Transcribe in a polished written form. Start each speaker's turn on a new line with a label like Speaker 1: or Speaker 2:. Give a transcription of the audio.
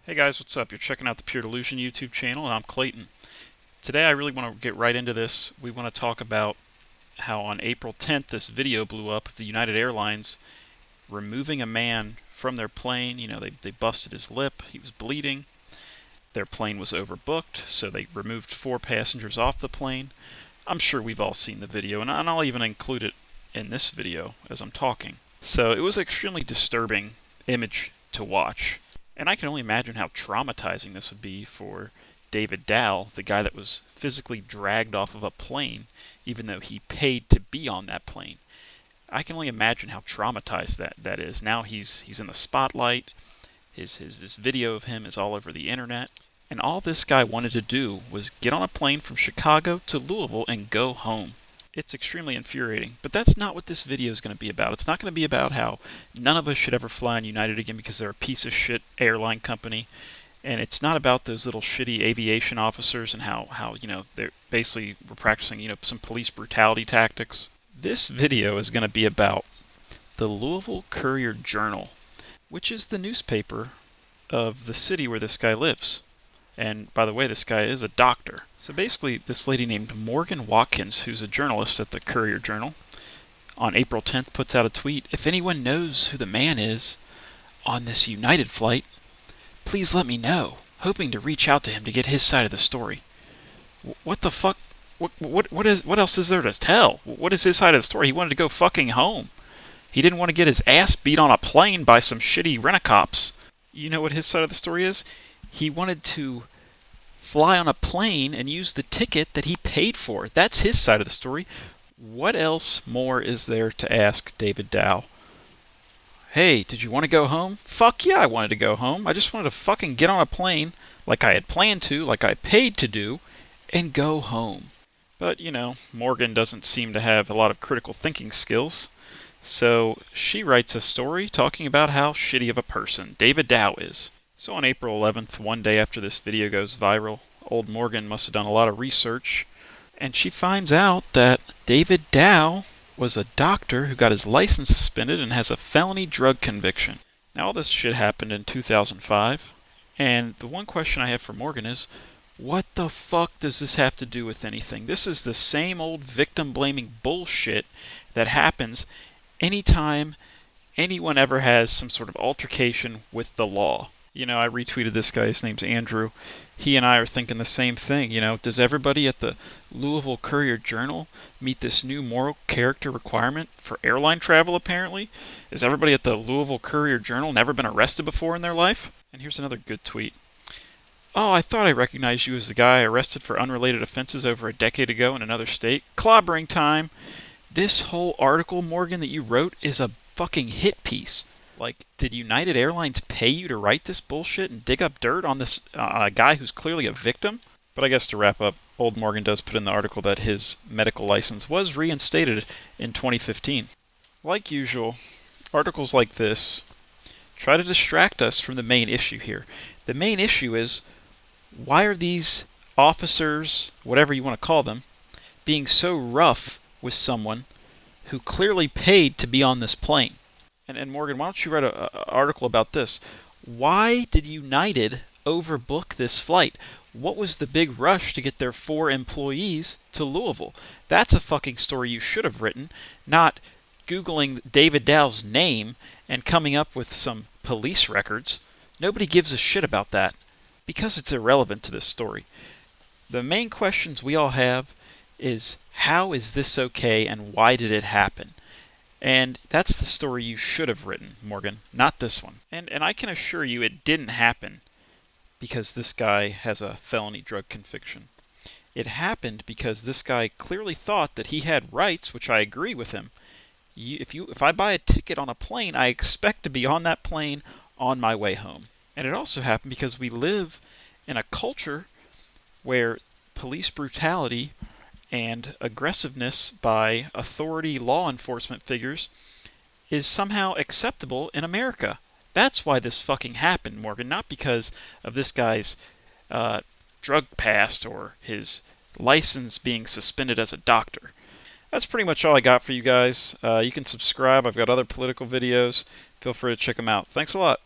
Speaker 1: Hey guys, what's up? You're checking out the Pure Delusion YouTube channel, and I'm Clayton. Today I really want to get right into this. We want to talk about how on April 10th this video blew up of the United Airlines removing a man from their plane. They busted his lip, he was bleeding. Their plane was overbooked, so they removed 4 passengers off the plane. I'm sure we've all seen the video, and I'll even include it in this video as I'm talking. So it was an extremely disturbing image to watch. And I can only imagine how traumatizing this would be for David Dao, the guy that was physically dragged off of a plane, even though he paid to be on that plane. I can only imagine how traumatized that is. Now he's in the spotlight. His video of him is all over the internet. And all this guy wanted to do was get on a plane from Chicago to Louisville and go home. It's extremely infuriating, but that's not what this video is going to be about. It's not going to be about how none of us should ever fly on United again because they're a piece of shit airline company, and it's not about those little shitty aviation officers and how they're basically were practicing some police brutality tactics. This video is going to be about the Louisville Courier Journal, which is the newspaper of the city where this guy lives. And by the way, this guy is a doctor. So basically, this lady named Morgan Watkins, who's a journalist at the Courier Journal, on April 10th puts out a tweet. If anyone knows who the man is on this United flight, please let me know. Hoping to reach out to him to get his side of the story. What the fuck? What else is there to tell? What is his side of the story? He wanted to go fucking home. He didn't want to get his ass beat on a plane by some shitty rent-a-cops. You know what his side of the story is? He wanted to fly on a plane and use the ticket that he paid for. That's his side of the story. What else more is there to ask David Dao? Hey, did you want to go home? Fuck yeah, I wanted to go home. I just wanted to fucking get on a plane like I had planned to, like I paid to do, and go home. But, Morgan doesn't seem to have a lot of critical thinking skills. So she writes a story talking about how shitty of a person David Dao is. So on April 11th, one day after this video goes viral, old Morgan must have done a lot of research, and she finds out that David Dao was a doctor who got his license suspended and has a felony drug conviction. Now all this shit happened in 2005, and the one question I have for Morgan is, what the fuck does this have to do with anything? This is the same old victim-blaming bullshit that happens anytime anyone ever has some sort of altercation with the law. I retweeted this guy. His name's Andrew. He and I are thinking the same thing. Does everybody at the Louisville Courier Journal meet this new moral character requirement for airline travel, apparently? Has everybody at the Louisville Courier Journal never been arrested before in their life? And here's another good tweet. Oh, I thought I recognized you as the guy arrested for unrelated offenses over a decade ago in another state. Clobbering time. This whole article, Morgan, that you wrote is a fucking hit piece. Like, did United Airlines pay you to write this bullshit and dig up dirt on this guy who's clearly a victim? But I guess to wrap up, old Morgan does put in the article that his medical license was reinstated in 2015. Like usual, articles like this try to distract us from the main issue here. The main issue is, why are these officers, whatever you want to call them, being so rough with someone who clearly paid to be on this plane? And Morgan, why don't you write an article about this? Why did United overbook this flight? What was the big rush to get their 4 employees to Louisville? That's a fucking story you should have written, not Googling David Dao's name and coming up with some police records. Nobody gives a shit about that because it's irrelevant to this story. The main questions we all have is, how is this okay and why did it happen? And that's the story you should have written, Morgan, not this one. And I can assure you it didn't happen because this guy has a felony drug conviction. It happened because this guy clearly thought that he had rights, which I agree with him. If I buy a ticket on a plane, I expect to be on that plane on my way home. And it also happened because we live in a culture where police brutality and aggressiveness by authority law enforcement figures is somehow acceptable in America. That's why this fucking happened, Morgan, not because of this guy's drug past or his license being suspended as a doctor. That's pretty much all I got for you guys. You can subscribe. I've got other political videos. Feel free to check them out. Thanks a lot.